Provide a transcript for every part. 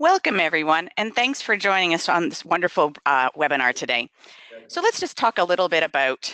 Welcome, everyone, and thanks for joining us on this wonderful webinar today. So let's just talk a little bit about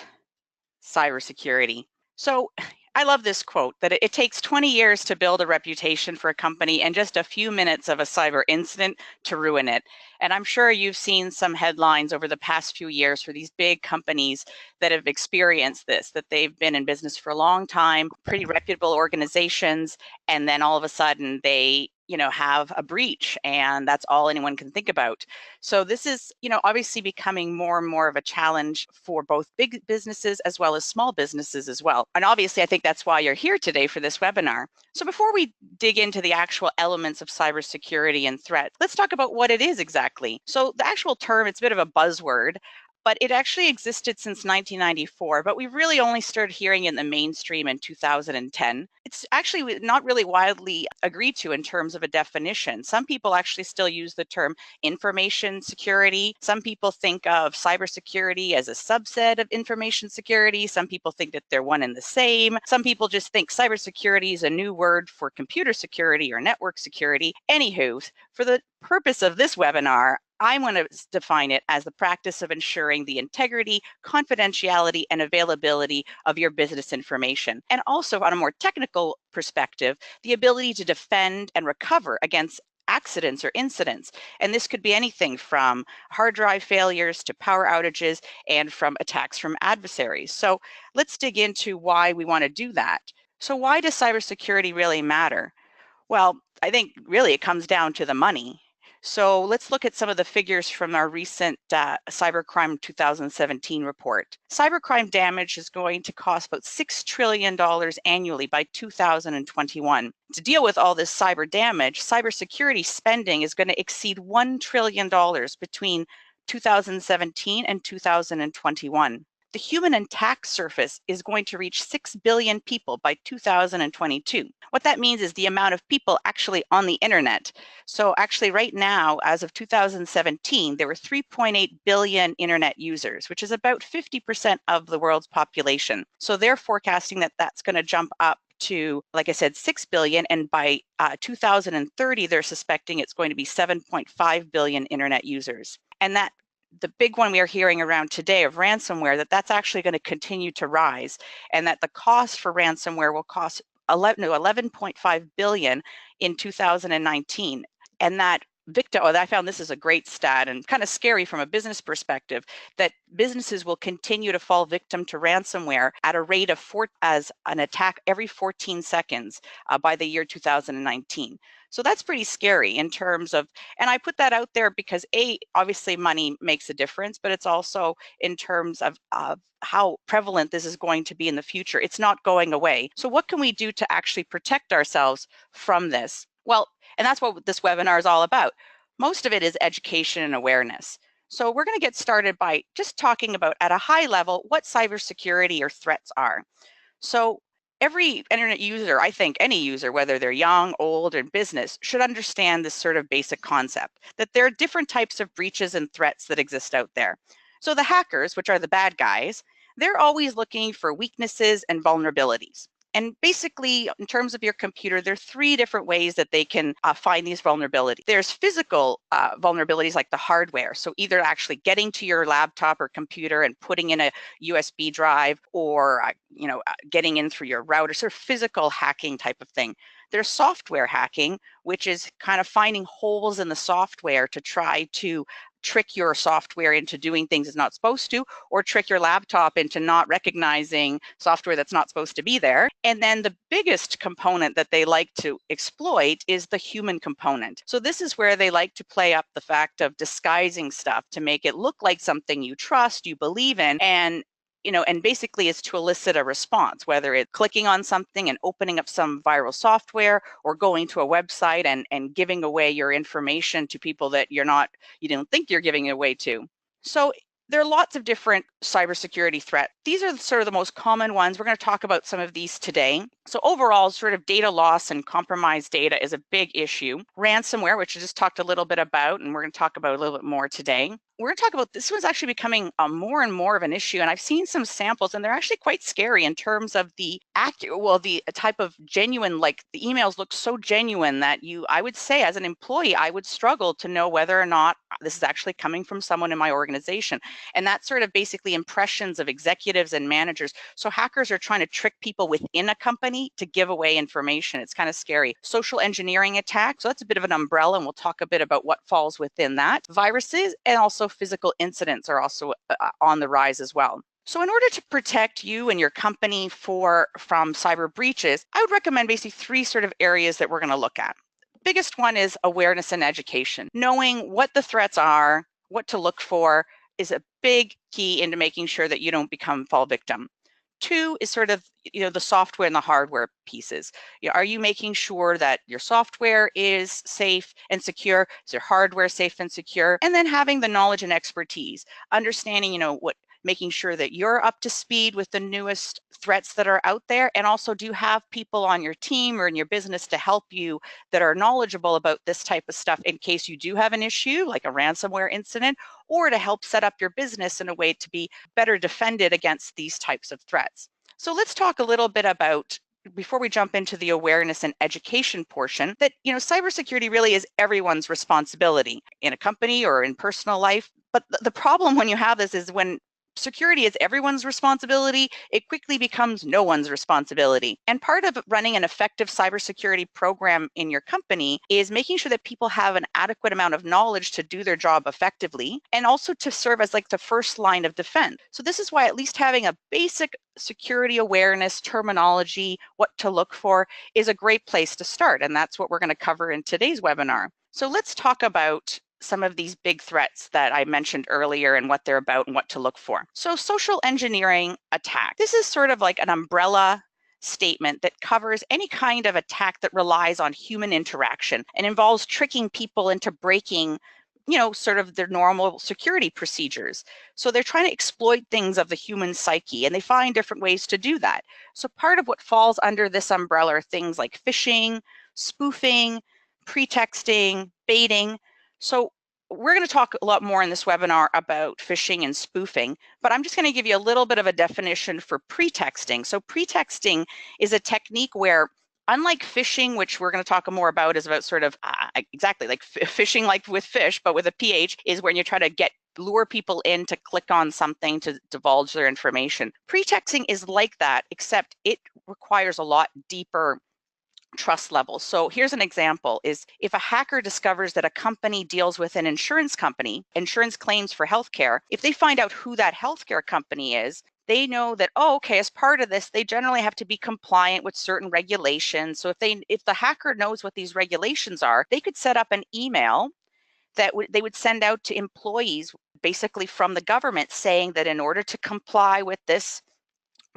cybersecurity. So I love this quote that it takes 20 years to build a reputation for a company and just a few minutes of a cyber incident to ruin it. And I'm sure you've seen some headlines over the past few years for these big companies that have experienced this, that they've been in business for a long time, pretty reputable organizations, and then all of a sudden they have a breach, and that's all anyone can think about. So this is, obviously becoming more and more of a challenge for both big businesses as well as small businesses as well. And obviously, I think that's why you're here today for this webinar. So before we dig into the actual elements of cybersecurity and threat, let's talk about what it is exactly. So the actual term, it's a bit of a buzzword, but it actually existed since 1994, but we really only started hearing it in the mainstream in 2010. It's actually not really widely agreed to in terms of a definition. Some people actually still use the term information security. Some people think of cybersecurity as a subset of information security. Some people think that they're one and the same. Some people just think cybersecurity is a new word for computer security or network security. Anywho, for the purpose of this webinar, I want to define it as the practice of ensuring the integrity, confidentiality, and availability of your business information. And also, on a more technical perspective, the ability to defend and recover against accidents or incidents. And this could be anything from hard drive failures to power outages and from attacks from adversaries. So let's dig into why we want to do that. So why does cybersecurity really matter? Well, I think really it comes down to the money. So let's look at some of the figures from our recent Cybercrime 2017 report. Cybercrime damage is going to cost about $6 trillion annually by 2021. To deal with all this cyber damage, cybersecurity spending is going to exceed $1 trillion between 2017 and 2021. The human attack surface is going to reach 6 billion people by 2022. What that means is the amount of people actually on the internet. So actually right now, as of 2017, there were 3.8 billion internet users, which is about 50% of the world's population. So they're forecasting that that's going to jump up to, like I said, 6 billion, and by 2030, they're suspecting it's going to be 7.5 billion internet users. And that the big one we are hearing around today of ransomware, that's actually going to continue to rise, and that the cost for ransomware will cost 11.5 billion in 2019. And that I found this is a great stat and kind of scary from a business perspective, that businesses will continue to fall victim to ransomware at a rate of as an attack every 14 seconds by the year 2019. So that's pretty scary in terms of, and I put that out there because obviously money makes a difference, but it's also in terms of how prevalent this is going to be in the future. It's not going away. So what can we do to actually protect ourselves from this? Well, and that's what this webinar is all about. Most of it is education and awareness. So we're going to get started by just talking about, at a high level, what cybersecurity or threats are. So every internet user, I think any user, whether they're young, old, or business, should understand this sort of basic concept, that there are different types of breaches and threats that exist out there. So the hackers, which are the bad guys, they're always looking for weaknesses and vulnerabilities. And basically, in terms of your computer, there are 3 different ways that they can find these vulnerabilities. There's physical vulnerabilities like the hardware. So either actually getting to your laptop or computer and putting in a USB drive, or getting in through your router, sort of physical hacking type of thing. There's software hacking, which is kind of finding holes in the software to try to trick your software into doing things it's not supposed to, or trick your laptop into not recognizing software that's not supposed to be there. And then the biggest component that they like to exploit is the human component. So this is where they like to play up the fact of disguising stuff to make it look like something you trust, you believe in, and basically it's to elicit a response, whether it's clicking on something and opening up some viral software, or going to a website and giving away your information to people that you don't think you're giving it away to. So there are lots of different cybersecurity threat. These are sort of the most common ones. We're going to talk about some of these today. So overall, sort of data loss and compromised data is a big issue. Ransomware, which I just talked a little bit about, and we're going to talk about a little bit more today. We're going to talk about this one's actually becoming more and more of an issue, and I've seen some samples, and they're actually quite scary in terms of the the type of genuine, like the emails look so genuine that I would say as an employee, I would struggle to know whether or not this is actually coming from someone in my organization. And that's sort of basically impressions of executives and managers. So hackers are trying to trick people within a company to give away information. It's kind of scary. Social engineering attacks, so that's a bit of an umbrella, and we'll talk a bit about what falls within that. Viruses and also physical incidents are also on the rise as well. So in order to protect you and your company from cyber breaches, I would recommend basically 3 sort of areas that we're going to look at. The biggest one is awareness and education. Knowing what the threats are, what to look for is a big key into making sure that you don't fall victim. 2 is sort of, the software and the hardware pieces. Are you making sure that your software is safe and secure? Is your hardware safe and secure? And then having the knowledge and expertise, understanding, making sure that you're up to speed with the newest threats that are out there, and also do have people on your team or in your business to help you that are knowledgeable about this type of stuff in case you do have an issue like a ransomware incident, or to help set up your business in a way to be better defended against these types of threats. So let's talk a little bit about, before we jump into the awareness and education portion, that cybersecurity really is everyone's responsibility in a company or in personal life. But the problem when you have this is when security is everyone's responsibility, it quickly becomes no one's responsibility. And part of running an effective cybersecurity program in your company is making sure that people have an adequate amount of knowledge to do their job effectively, and also to serve as like the first line of defense. So this is why at least having a basic security awareness, terminology, what to look for is a great place to start. And that's what we're going to cover in today's webinar. So let's talk about some of these big threats that I mentioned earlier and what they're about and what to look for. So social engineering attack. This is sort of like an umbrella statement that covers any kind of attack that relies on human interaction and involves tricking people into breaking sort of their normal security procedures. So they're trying to exploit things of the human psyche, and they find different ways to do that. So part of what falls under this umbrella are things like phishing, spoofing, pretexting, baiting. So we're going to talk a lot more in this webinar about phishing and spoofing, but I'm just going to give you a little bit of a definition for pretexting. So pretexting is a technique where, unlike phishing, which we're going to talk more about, is about sort of exactly like phishing, like with fish, but with a PH, is when you try to lure people in to click on something to divulge their information. Pretexting is like that, except it requires a lot deeper trust levels. So here's an example: is if a hacker discovers that a company deals with an insurance company, insurance claims for healthcare, if they find out who that healthcare company is, they know that, oh, okay, as part of this, they generally have to be compliant with certain regulations. So if the hacker knows what these regulations are, they could set up an email that they would send out to employees, basically from the government, saying that in order to comply with this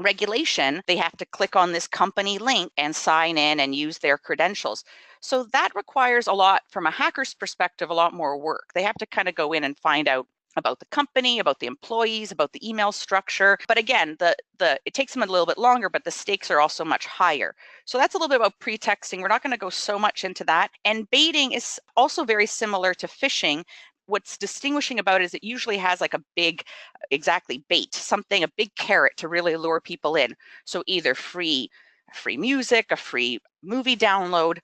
regulation, they have to click on this company link and sign in and use their credentials. So that requires a lot, from a hacker's perspective, a lot more work. They have to kind of go in and find out about the company, about the employees, about the email structure. But again, it takes them a little bit longer, but the stakes are also much higher. So that's a little bit about pretexting. We're not going to go so much into that. And baiting is also very similar to phishing. What's distinguishing about it is it usually has like a big, bait, something, a big carrot to really lure people in. So either free music, a free movie download,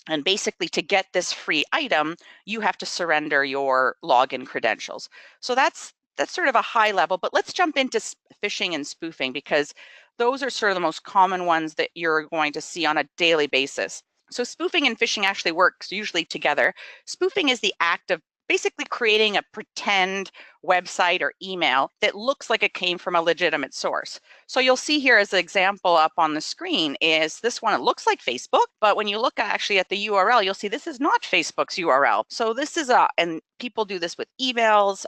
and basically to get this free item, you have to surrender your login credentials. So that's sort of a high level, but let's jump into phishing and spoofing, because those are sort of the most common ones that you're going to see on a daily basis. So spoofing and phishing actually works usually together. Spoofing is the act of basically creating a pretend website or email that looks like it came from a legitimate source. So you'll see here as an example up on the screen is this one. It looks like Facebook, but when you look actually at the URL, you'll see this is not Facebook's URL. So this is and people do this with emails,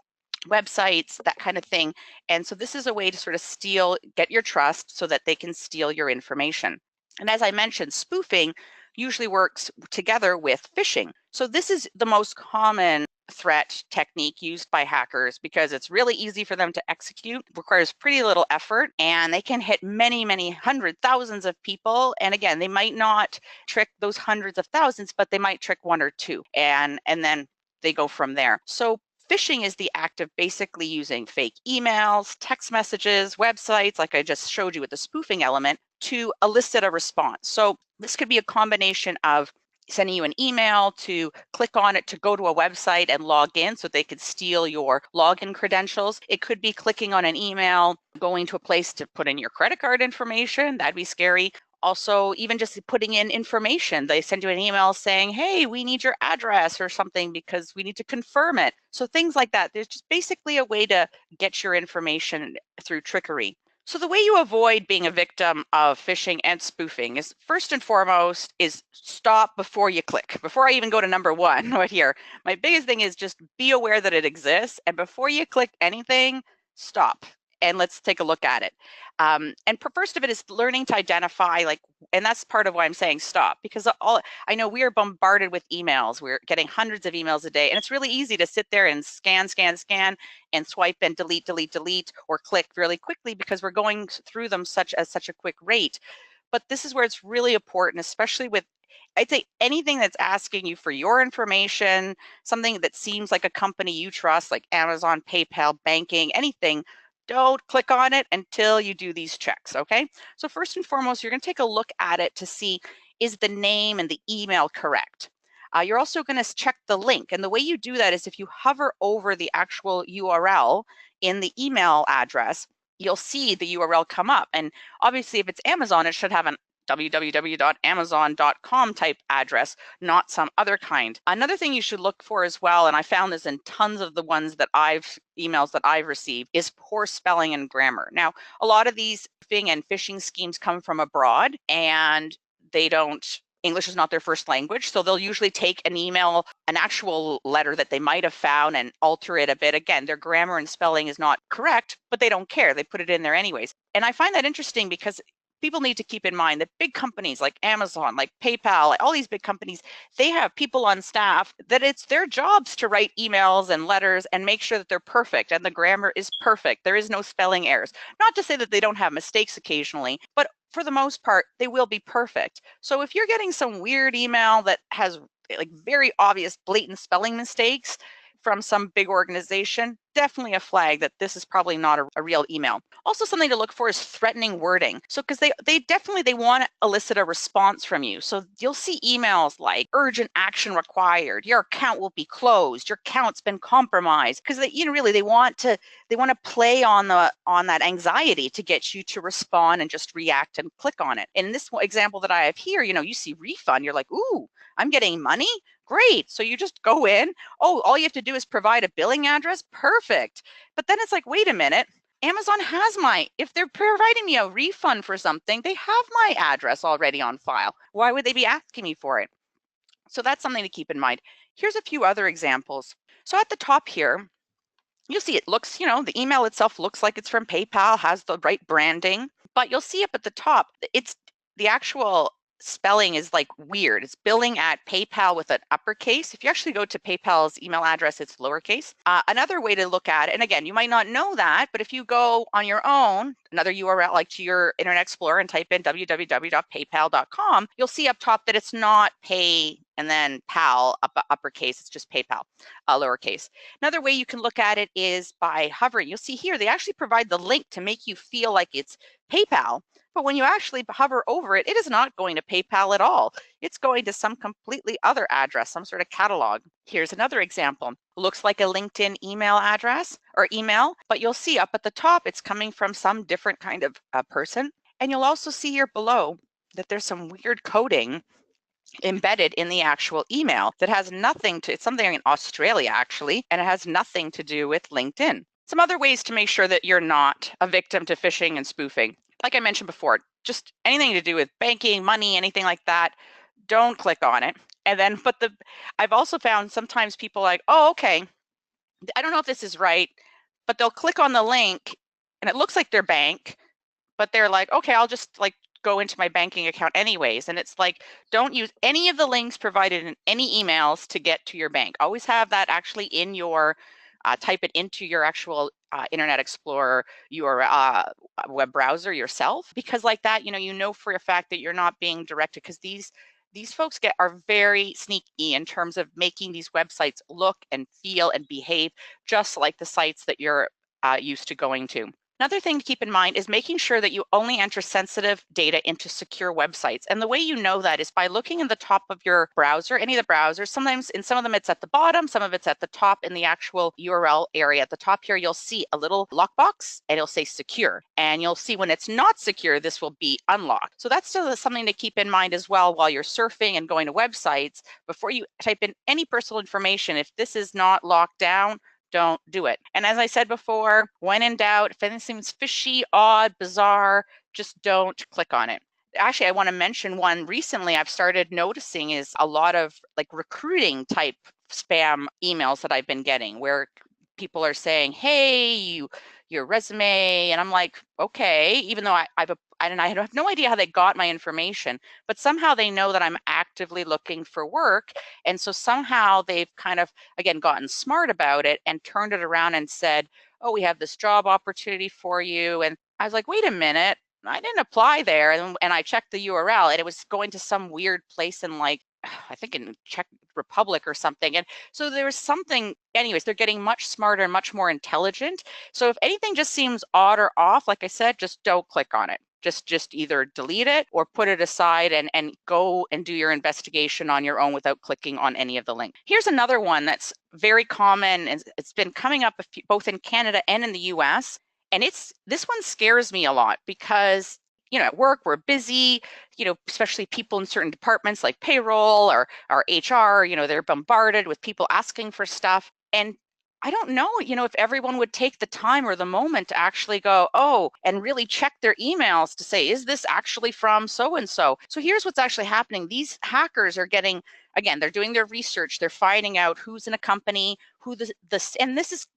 websites, that kind of thing. And so this is a way to sort of get your trust so that they can steal your information. And as I mentioned, spoofing usually works together with phishing. So this is the most common threat technique used by hackers because it's really easy for them to execute, requires pretty little effort, and they can hit many hundred thousands of people. And again, they might not trick those hundreds of thousands, but they might trick one or two, and then they go from there. So phishing is the act of basically using fake emails, text messages, websites, like I just showed you with the spoofing element, to elicit a response. So this could be a combination of sending you an email to click on it to go to a website and log in so they could steal your login credentials. It could be clicking on an email, going to a place to put in your credit card information. That'd be scary. Also, even just putting in information. They send you an email saying, hey, we need your address or something because we need to confirm it. So things like that. There's just basically a way to get your information through trickery. So the way you avoid being a victim of phishing and spoofing is, first and foremost, is stop before you click. Before I even go to number one right here, my biggest thing is just be aware that it exists. And before you click anything, stop and let's take a look at it. And first of it is learning to identify, like, and that's part of why I'm saying stop, because I know we are bombarded with emails. We're getting hundreds of emails a day, and it's really easy to sit there and scan and swipe and delete, or click really quickly because we're going through them such a quick rate. But this is where it's really important, especially with, I'd say, anything that's asking you for your information, something that seems like a company you trust, like Amazon, PayPal, banking, anything. Don't click on it until you do these checks, okay? So first and foremost, you're going to take a look at it to see, is the name and the email correct? You're also going to check the link. And the way you do that is if you hover over the actual URL in the email address, you'll see the URL come up. And obviously, if it's Amazon, it should have an www.amazon.com type address, not some other kind. Another thing you should look for as well, and I found this in tons of the emails that I've received, is poor spelling and grammar. Now, a lot of these phishing and phishing schemes come from abroad, and English is not their first language, so they'll usually take an email, an actual letter that they might have found, and alter it a bit. Again, their grammar and spelling is not correct, but they don't care. They put it in there anyways. And I find that interesting because people need to keep in mind that big companies like Amazon, like PayPal, like all these big companies, they have people on staff that it's their jobs to write emails and letters and make sure that they're perfect and the grammar is perfect. There is no spelling errors. Not to say that they don't have mistakes occasionally, but for the most part, they will be perfect. So if you're getting some weird email that has like very obvious blatant spelling mistakes from some big organization, definitely a flag that this is probably not a real email. Also, something to look for is threatening wording. So because they want to elicit a response from you. So you'll see emails like urgent action required, your account will be closed, your account's been compromised, because they want to play on that anxiety to get you to respond and just react and click on it. In this example that I have here, you see refund, you're like, ooh, I'm getting money? Great. So you just go in. Oh, all you have to do is provide a billing address. Perfect. But then it's like, wait a minute. Amazon has if they're providing me a refund for something, they have my address already on file. Why would they be asking me for it? So that's something to keep in mind. Here's a few other examples. So at the top here, you'll see it looks, the email itself looks like it's from PayPal, has the right branding, but you'll see up at the top, it's the actual spelling is like weird. It's billing at PayPal with an uppercase. If you actually go to PayPal's email address, it's lowercase. Another way to look at it, and again, you might not know that, but if you go on your own, another URL like to your Internet Explorer and type in www.paypal.com, you'll see up top that it's not pay and then pal uppercase, it's just PayPal lowercase. Another way you can look at it is by hovering. You'll see here they actually provide the link to make you feel like it's PayPal. But when you actually hover over it, it is not going to PayPal at all. It's going to some completely other address, some sort of catalog. Here's another example. Looks like a LinkedIn email address or email, but you'll see up at the top, it's coming from some different kind of person. And you'll also see here below that there's some weird coding embedded in the actual email that has nothing to, it's something in Australia actually, and it has nothing to do with LinkedIn. Some other ways to make sure that you're not a victim to phishing and spoofing. Like I mentioned before, just anything to do with banking, money, anything like that, don't click on it. And then, I've also found sometimes people like, oh, okay, I don't know if this is right, but they'll click on the link and it looks like their bank, but they're like, okay, I'll just like go into my banking account anyways. And it's like, don't use any of the links provided in any emails to get to your bank. Always have that actually in your, type it into your actual Internet Explorer, your web browser yourself, because like that, you know for a fact that you're not being directed, because these folks are very sneaky in terms of making these websites look and feel and behave just like the sites that you're used to going to. Another thing to keep in mind is making sure that you only enter sensitive data into secure websites. And the way you know that is by looking in the top of your browser, any of the browsers. Sometimes in some of them it's at the bottom, some of it's at the top in the actual URL area. At the top here, you'll see a little lockbox and it'll say secure. And you'll see when it's not secure, this will be unlocked. So that's still something to keep in mind as well while you're surfing and going to websites. Before you type in any personal information, if this is not locked down, don't do it. And as I said before, when in doubt, if anything seems fishy, odd, bizarre, just don't click on it. Actually, I want to mention one recently I've started noticing is a lot of like recruiting type spam emails that I've been getting where people are saying, hey, your resume, and I'm like, okay, even though I have no idea how they got my information, but somehow they know that I'm actively looking for work. And so somehow they've kind of, again, gotten smart about it and turned it around and said, oh, we have this job opportunity for you. And I was like, wait a minute, I didn't apply there. And I checked the URL and it was going to some weird place in like, I think in Czech Republic or something. And so there was something, anyways, they're getting much smarter and much more intelligent. So if anything just seems odd or off, like I said, just don't click on it. Just either delete it or put it aside and go and do your investigation on your own without clicking on any of the links. Here's another one that's very common, and it's been coming up both in Canada and in the US. And this one scares me a lot because, at work, we're busy, especially people in certain departments like payroll or HR, they're bombarded with people asking for stuff. And I don't know, if everyone would take the time or the moment to actually go, oh, and really check their emails to say, is this actually from so-and-so? So here's what's actually happening. These hackers are getting, again, they're doing their research. They're finding out who's in a company, who and this is,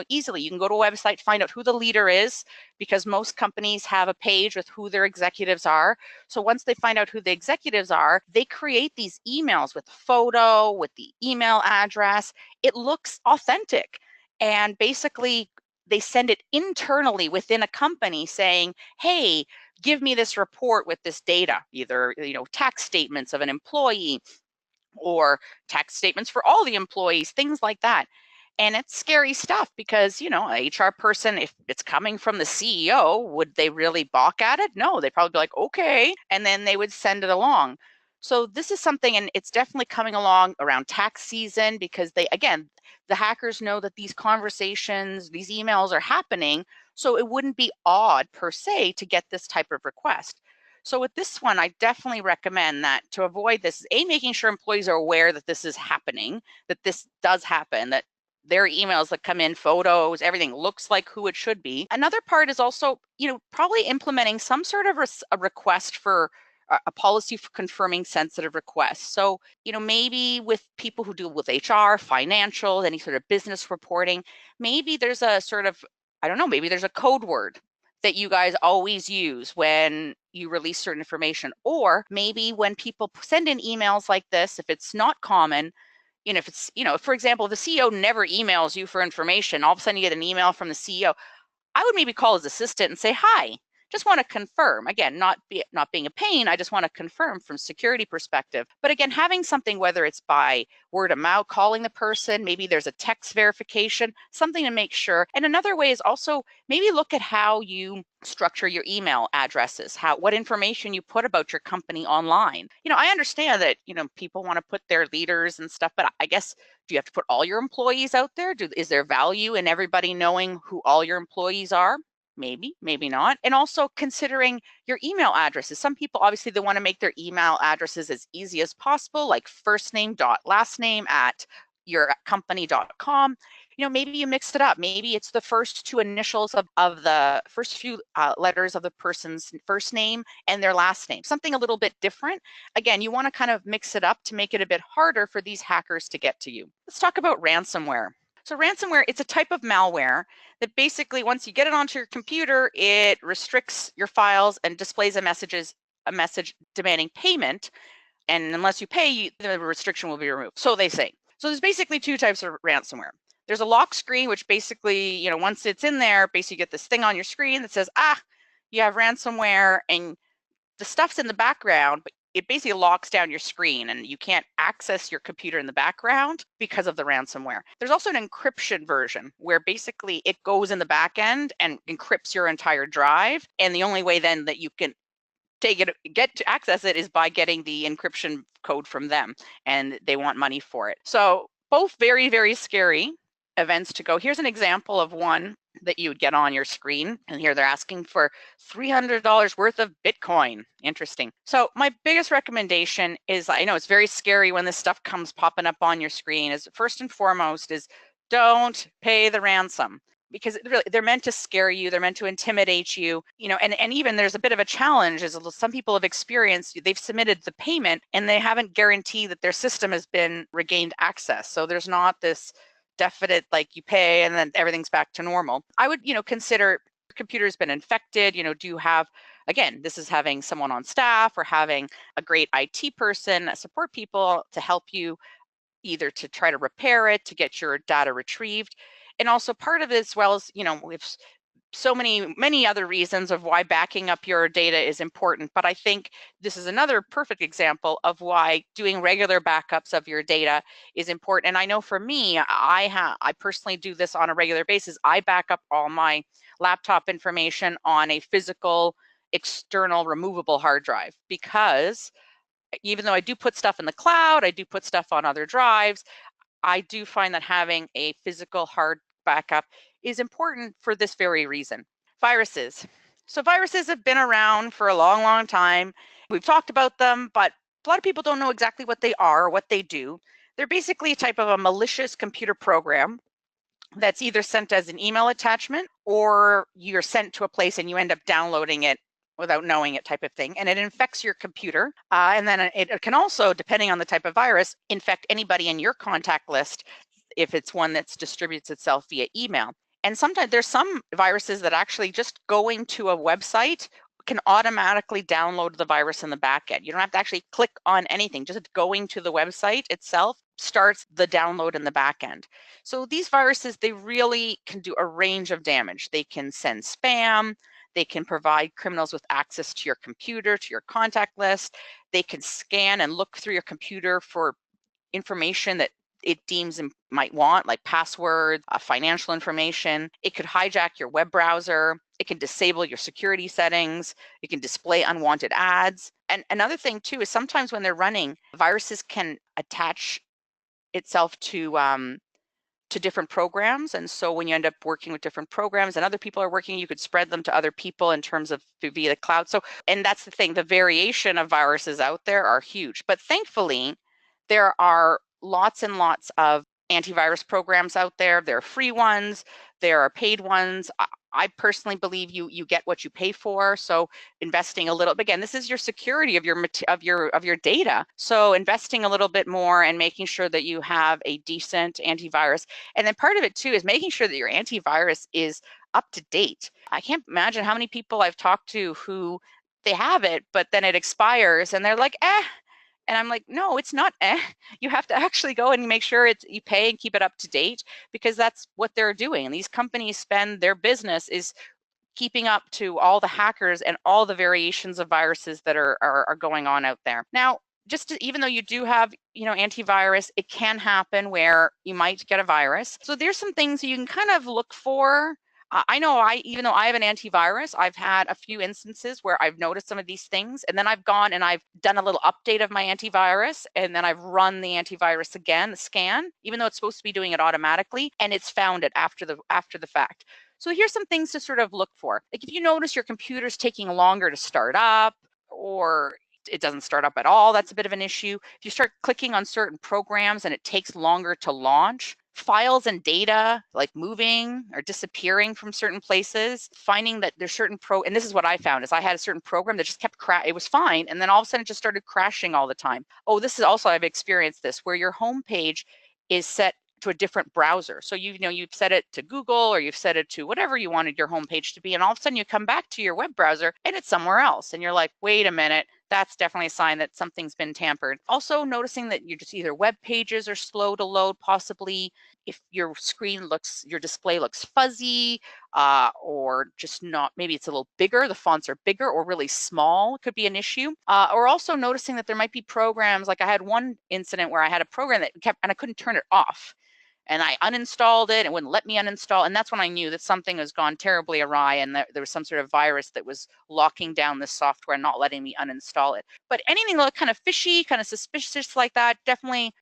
easily, you can go to a website, find out who the leader is, because most companies have a page with who their executives are. So once they find out who the executives are, they create these emails with photo, with the email address. It looks authentic. And basically, they send it internally within a company saying, hey, give me this report with this data, either, tax statements of an employee or tax statements for all the employees, things like that. And it's scary stuff because, a HR person, if it's coming from the CEO, would they really balk at it? No, they'd probably be like, okay. And then they would send it along. So this is something, and it's definitely coming along around tax season because the hackers know that these conversations, these emails are happening. So it wouldn't be odd per se to get this type of request. So with this one, I definitely recommend that to avoid this, making sure employees are aware that this is happening, that this does happen, that their emails that come in, photos, everything looks like who it should be. Another part is also, probably implementing some sort of a request for a policy for confirming sensitive requests. So, maybe with people who deal with HR, financial, any sort of business reporting, maybe there's a sort of, I don't know, maybe there's a code word that you guys always use when you release certain information. Or maybe when people send in emails like this, if it's not common, if it's, for example, the CEO never emails you for information, all of a sudden you get an email from the CEO, I would maybe call his assistant and say, hi, just want to confirm. Again, not being a pain, I just want to confirm from security perspective. But again, having something, whether it's by word of mouth, calling the person, maybe there's a text verification, something to make sure. And another way is also maybe look at how you structure your email addresses, what information you put about your company online. I understand that, people want to put their leaders and stuff, but I guess, do you have to put all your employees out there? Is there value in everybody knowing who all your employees are? Maybe, maybe not. And also considering your email addresses. Some people, obviously, they want to make their email addresses as easy as possible, like first name dot last name at yourcompany.com. Maybe you mixed it up. Maybe it's the first two initials of the first few letters of the person's first name and their last name, something a little bit different. Again, you want to kind of mix it up to make it a bit harder for these hackers to get to you. Let's talk about ransomware. So ransomware, it's a type of malware that basically, once you get it onto your computer, it restricts your files and displays the messages a message demanding payment, and unless you pay, the restriction will be removed. So they say. So there's basically two types of ransomware. There's a lock screen, which basically, once it's in there, basically you get this thing on your screen that says, you have ransomware, and the stuff's in the background, but it basically locks down your screen and you can't access your computer in the background because of the ransomware. There's also an encryption version where basically it goes in the back end and encrypts your entire drive. And the only way then that you can get to access it is by getting the encryption code from them, and they want money for it. So both very, very scary events to go. Here's an example of one that you would get on your screen, and here they're asking for $300 worth of Bitcoin. Interesting. So my biggest recommendation is, I know it's very scary when this stuff comes popping up on your screen, is first and foremost is don't pay the ransom, because really they're meant to scare you, they're meant to intimidate you, and even there's a bit of a challenge, is some people have experienced, they've submitted the payment and they haven't guaranteed that their system has been regained access. So there's not this definite, like, you pay and then everything's back to normal. I would, consider your computer's been infected, do you have, again, this is having someone on staff or having a great IT person, support people to help you either to try to repair it, to get your data retrieved. And also part of it, as well as, we've so many other reasons of why backing up your data is important. But I think this is another perfect example of why doing regular backups of your data is important. And I know for me, I personally do this on a regular basis. I back up all my laptop information on a physical, external, removable hard drive, because even though I do put stuff in the cloud, I do put stuff on other drives, I do find that having a physical hard backup is important for this very reason. Viruses. So viruses have been around for a long, long time. We've talked about them, but a lot of people don't know exactly what they are or what they do. They're basically a type of a malicious computer program that's either sent as an email attachment, or you're sent to a place and you end up downloading it without knowing it, type of thing, and it infects your computer. And then it can also, depending on the type of virus, infect anybody in your contact list if it's one that distributes itself via email. And sometimes there's some viruses that actually just going to a website can automatically download the virus in the back end. You don't have to actually click on anything. Just going to the website itself starts the download in the back end. So these viruses, they really can do a range of damage. They can send spam. They can provide criminals with access to your computer, to your contact list. They can scan and look through your computer for information that it deems might want, like passwords, financial information. It could hijack your web browser. It can disable your security settings. It can display unwanted ads. And another thing too is sometimes when they're running, viruses can attach itself to different programs. And so when you end up working with different programs and other people are working, you could spread them to other people in terms of via the cloud. So, and that's the thing, the variation of viruses out there are huge. But thankfully, there are lots and lots of antivirus programs out there. There are free ones, there are paid ones. I personally believe you get what you pay for. So investing a little, again, this is your security of your data. So investing a little bit more and making sure that you have a decent antivirus. And then part of it too is making sure that your antivirus is up to date. I can't imagine how many people I've talked to who they have it, but then it expires and they're like, and I'm like, no, it's not. You have to actually go and make sure you pay and keep it up to date, because that's what they're doing. And these companies spend, their business is keeping up to all the hackers and all the variations of viruses that are going on out there. Now, even though you do have, antivirus, it can happen where you might get a virus. So there's some things you can kind of look for. I know even though I have an antivirus, I've had a few instances where I've noticed some of these things, and then I've gone and I've done a little update of my antivirus, and then I've run the antivirus again, the scan, even though it's supposed to be doing it automatically, and it's found it after the fact. So here's some things to sort of look for. Like if you notice your computer's taking longer to start up, or it doesn't start up at all, that's a bit of an issue. If you start clicking on certain programs and it takes longer to launch, files and data like moving or disappearing from certain places, finding that there's certain and this is what I found, is I had a certain program that just kept it was fine, and then all of a sudden it just started crashing all the time. Oh, this is also, I've experienced this, where your home page is set to a different browser. So you've set it to Google, or you've set it to whatever you wanted your homepage to be, and all of a sudden you come back to your web browser and it's somewhere else, and you're like, wait a minute, that's definitely a sign that something's been tampered. Also noticing that you're just either web pages are slow to load, possibly if your display looks fuzzy, or just not, maybe it's a little bigger, the fonts are bigger or really small, could be an issue. Or also noticing that there might be programs, like I had one incident where I had a program that and I couldn't turn it off. And I uninstalled it, it wouldn't let me uninstall. And that's when I knew that something has gone terribly awry, and that there was some sort of virus that was locking down this software and not letting me uninstall it. But anything that looked kind of fishy, kind of suspicious like that, definitely,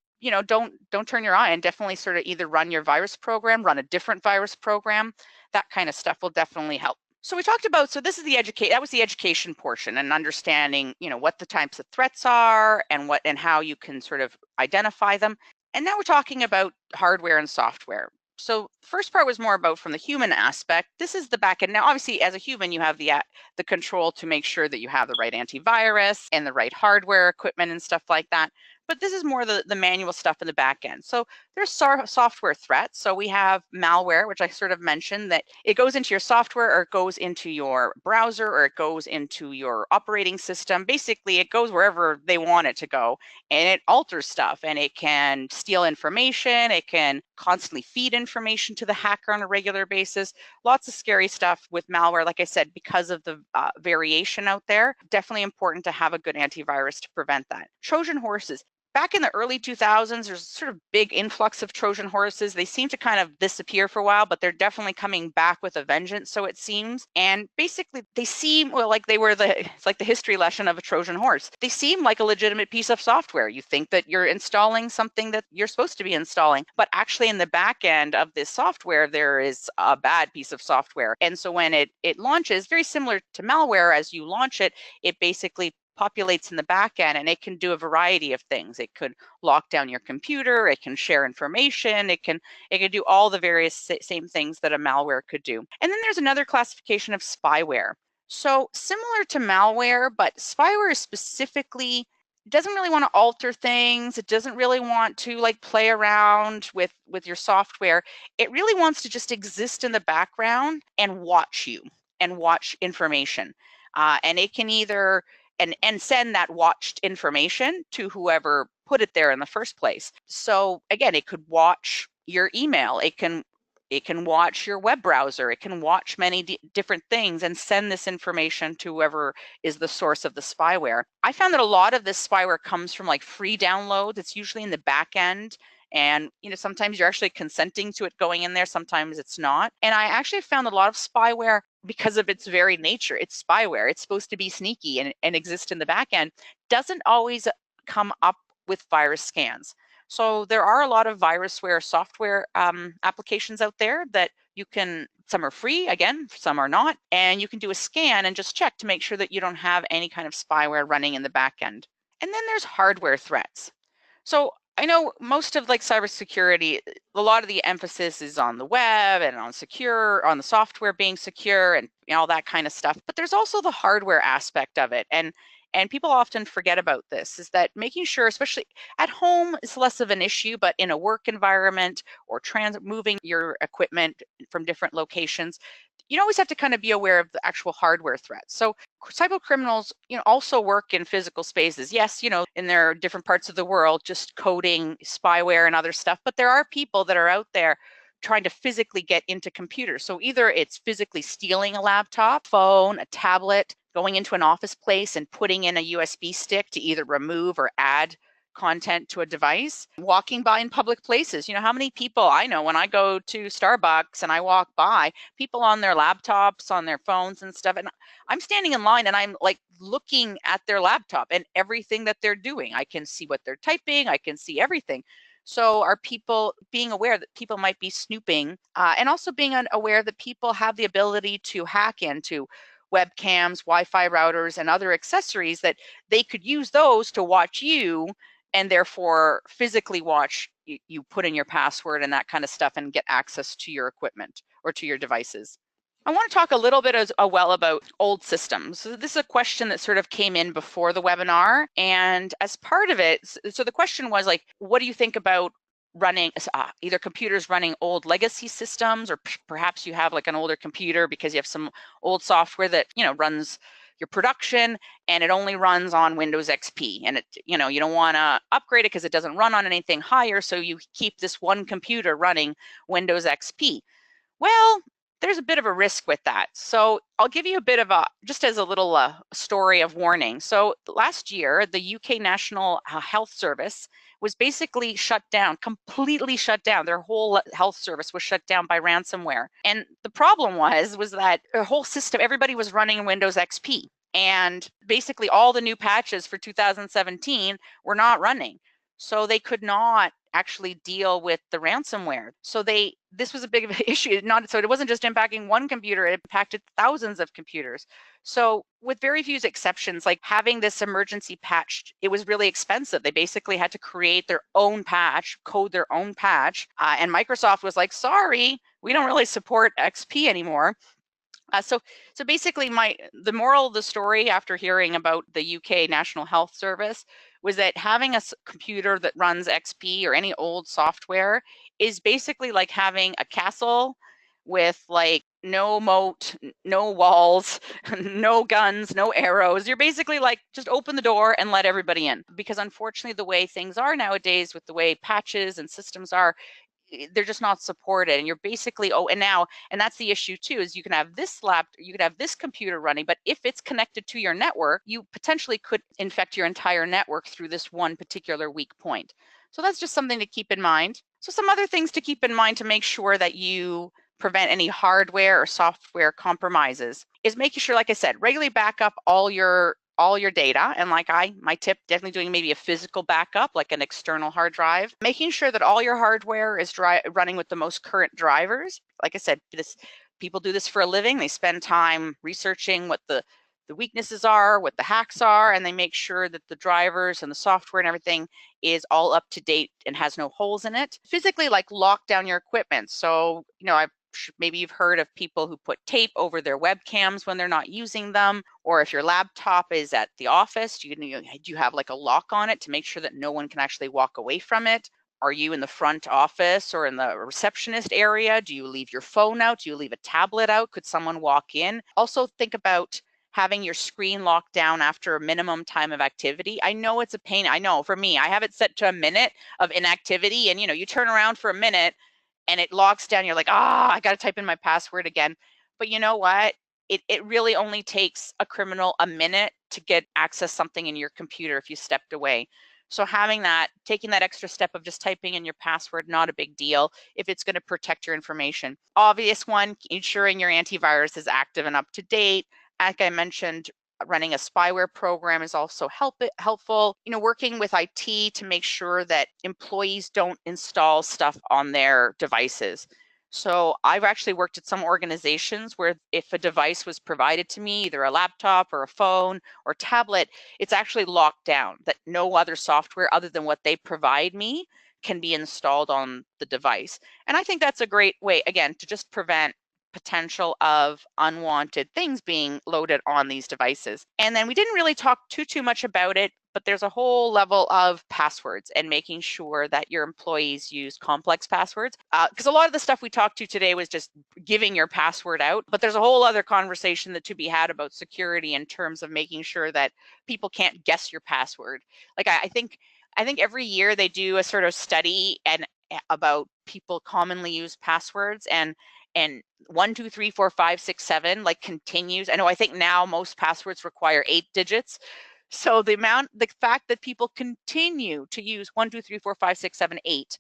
don't turn your eye, and definitely sort of either run your virus program, run a different virus program. That kind of stuff will definitely help. So we talked about, so this is that was the education portion, and understanding, what the types of threats are and how you can sort of identify them. And now we're talking about hardware and software. So the first part was more about from the human aspect. This is the back end. Now, obviously, as a human, you have the control to make sure that you have the right antivirus and the right hardware equipment and stuff like that. But this is more the manual stuff in the back end. So there's software threats. So we have malware, which I sort of mentioned, that it goes into your software, or it goes into your browser, or it goes into your operating system. Basically, it goes wherever they want it to go, and it alters stuff, and it can steal information. It can constantly feed information to the hacker on a regular basis. Lots of scary stuff with malware, like I said, because of the variation out there. Definitely important to have a good antivirus to prevent that. Trojan horses. Back in the early 2000s, there's sort of big influx of Trojan horses. They seem to kind of disappear for a while, but they're definitely coming back with a vengeance, so it seems. And basically, they seem, well, like it's like the history lesson of a Trojan horse. They seem like a legitimate piece of software. You think that you're installing something that you're supposed to be installing, but actually in the back end of this software, there is a bad piece of software. And so when it launches, very similar to malware, as you launch it, it basically populates in the back end, and it can do a variety of things. It could lock down your computer, it can share information, it can do all the various same things that a malware could do. And then there's another classification of spyware. So similar to malware, but spyware is specifically doesn't really want to alter things. It doesn't really want to like play around with your software. It really wants to just exist in the background and watch you and watch information. And it can either and send that watched information to whoever put it there in the first place. So again, it could watch your email. It can watch your web browser. It can watch many different things and send this information to whoever is the source of the spyware. I found that a lot of this spyware comes from like free downloads. It's usually in the back end. And sometimes you're actually consenting to it going in there, sometimes it's not. And I actually found a lot of spyware, because of its very nature, it's spyware, it's supposed to be sneaky and exist in the back end, doesn't always come up with virus scans. So there are a lot of virusware software applications out there that you can, some are free, again, some are not, and you can do a scan and just check to make sure that you don't have any kind of spyware running in the back end. And then there's hardware threats. So I know most of like cybersecurity, a lot of the emphasis is on the web and on the software being secure and all that kind of stuff. But there's also the hardware aspect of it. And people often forget about this, is that making sure, especially at home, is less of an issue, but in a work environment or moving your equipment from different locations, you always have to kind of be aware of the actual hardware threats. So cyber criminals, also work in physical spaces. Yes, in their different parts of the world, just coding spyware and other stuff. But there are people that are out there trying to physically get into computers. So either it's physically stealing a laptop, phone, a tablet, going into an office place and putting in a USB stick to either remove or add content to a device, walking by in public places. How many people I know when I go to Starbucks and I walk by, people on their laptops, on their phones and stuff, and I'm standing in line and I'm like looking at their laptop and everything that they're doing. I can see what they're typing, I can see everything. So are people being aware that people might be snooping, and also being aware that people have the ability to hack into webcams, Wi-Fi routers, and other accessories, that they could use those to watch you and therefore physically watch you put in your password and that kind of stuff and get access to your equipment or to your devices. I want to talk a little bit as well about old systems. So this is a question that sort of came in before the webinar, and as part of it, so the question was like, what do you think about running either computers running old legacy systems, or perhaps you have like an older computer because you have some old software that runs your production, and it only runs on Windows XP, and you don't want to upgrade it because it doesn't run on anything higher, so you keep this one computer running Windows XP. Well, there's a bit of a risk with that. So I'll give you a bit of just as a little story of warning. So last year, the UK National Health Service was basically shut down, completely shut down. Their whole health service was shut down by ransomware. And the problem was that the whole system, everybody was running Windows XP. And basically all the new patches for 2017 were not running. So they could not actually deal with the ransomware. So this was a big issue. So it wasn't just impacting one computer, it impacted thousands of computers. So with very few exceptions, like having this emergency patch, it was really expensive. They basically had to create their own patch, code their own patch. And Microsoft was like, sorry, we don't really support XP anymore. So basically the moral of the story after hearing about the UK National Health Service was that having a computer that runs XP or any old software is basically like having a castle with like no moat, no walls, no guns, no arrows. You're basically like, just open the door and let everybody in. Because unfortunately, the way things are nowadays with the way patches and systems are, they're just not supported, and you're basically and that's the issue too, is you can have this computer running, but if it's connected to your network, you potentially could infect your entire network through this one particular weak point. So that's just something to keep in mind. So some other things to keep in mind to make sure that you prevent any hardware or software compromises is making sure, like I said, regularly back up all your data. And like my tip, definitely doing maybe a physical backup, like an external hard drive, making sure that all your hardware is running with the most current drivers. Like I said, people do this for a living. They spend time researching what the weaknesses are, what the hacks are, and they make sure that the drivers and the software and everything is all up to date and has no holes in it. Physically, like lock down your equipment. So, maybe you've heard of people who put tape over their webcams when they're not using them, or if your laptop is at the office, do you have like a lock on it to make sure that no one can actually walk away from it? Are you in the front office or in the receptionist area? Do you leave your phone out? Do you leave a tablet out? Could someone walk in? Also think about having your screen locked down after a minimum time of activity. I know it's a pain. I know for me, I have it set to a minute of inactivity, and you turn around for a minute and it locks down. You're like, I got to type in my password again. But you know what? It really only takes a criminal a minute to get access something in your computer if you stepped away. So taking that extra step of just typing in your password, not a big deal if it's going to protect your information. Obvious one, ensuring your antivirus is active and up to date. Like I mentioned, running a spyware program is also helpful. Working with IT to make sure that employees don't install stuff on their devices. So I've actually worked at some organizations where if a device was provided to me, either a laptop or a phone or tablet, it's actually locked down, that no other software other than what they provide me can be installed on the device. And I think that's a great way, again, to just prevent potential of unwanted things being loaded on these devices. And then we didn't really talk too much about it, but there's a whole level of passwords and making sure that your employees use complex passwords. Because a lot of the stuff we talked to today was just giving your password out, but there's a whole other conversation that to be had about security in terms of making sure that people can't guess your password. Like I think every year they do a sort of study about people commonly use passwords, and 1, 2, 3, 4, 5, 6, 7 like continues. I think now most passwords require 8 digits. So the fact that people continue to use 1, 2, 3, 4, 5, 6, 7, 8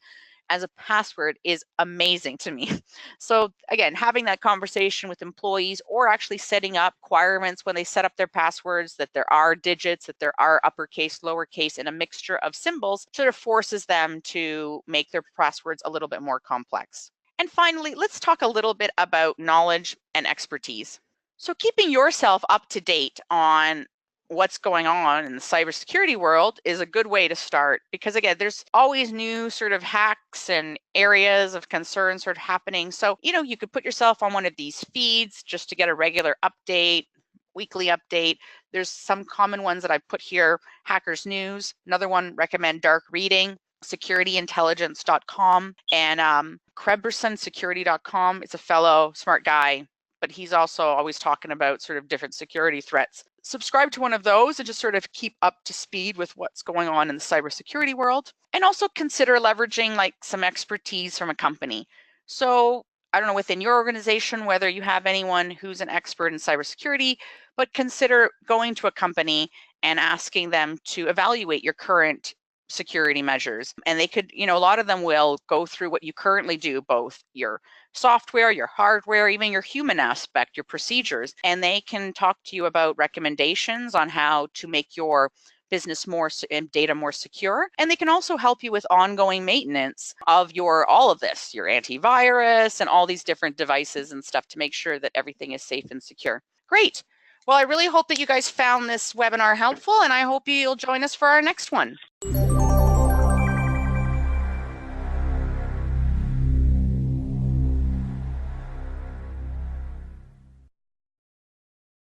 as a password is amazing to me. So again, having that conversation with employees, or actually setting up requirements when they set up their passwords, that there are digits, that there are uppercase, lowercase, and a mixture of symbols, sort of forces them to make their passwords a little bit more complex. And finally, let's talk a little bit about knowledge and expertise. So keeping yourself up to date on what's going on in the cybersecurity world is a good way to start, because again, there's always new sort of hacks and areas of concern sort of happening. So, you could put yourself on one of these feeds just to get a regular update, weekly update. There's some common ones that I put here: Hackers News. Another one, recommend Dark Reading. securityintelligence.com, and KrebsonSecurity.com. It's a fellow smart guy, but he's also always talking about sort of different security threats. Subscribe to one of those and just sort of keep up to speed with what's going on in the cybersecurity world. And also consider leveraging like some expertise from a company. So I don't know, within your organization, whether you have anyone who's an expert in cybersecurity, but consider going to a company and asking them to evaluate your current security measures. And they could, a lot of them will go through what you currently do, both your software, your hardware, even your human aspect, your procedures, and they can talk to you about recommendations on how to make your business more and data more secure. And they can also help you with ongoing maintenance of all of this, your antivirus and all these different devices and stuff to make sure that everything is safe and secure. Great. Well, I really hope that you guys found this webinar helpful, and I hope you'll join us for our next one.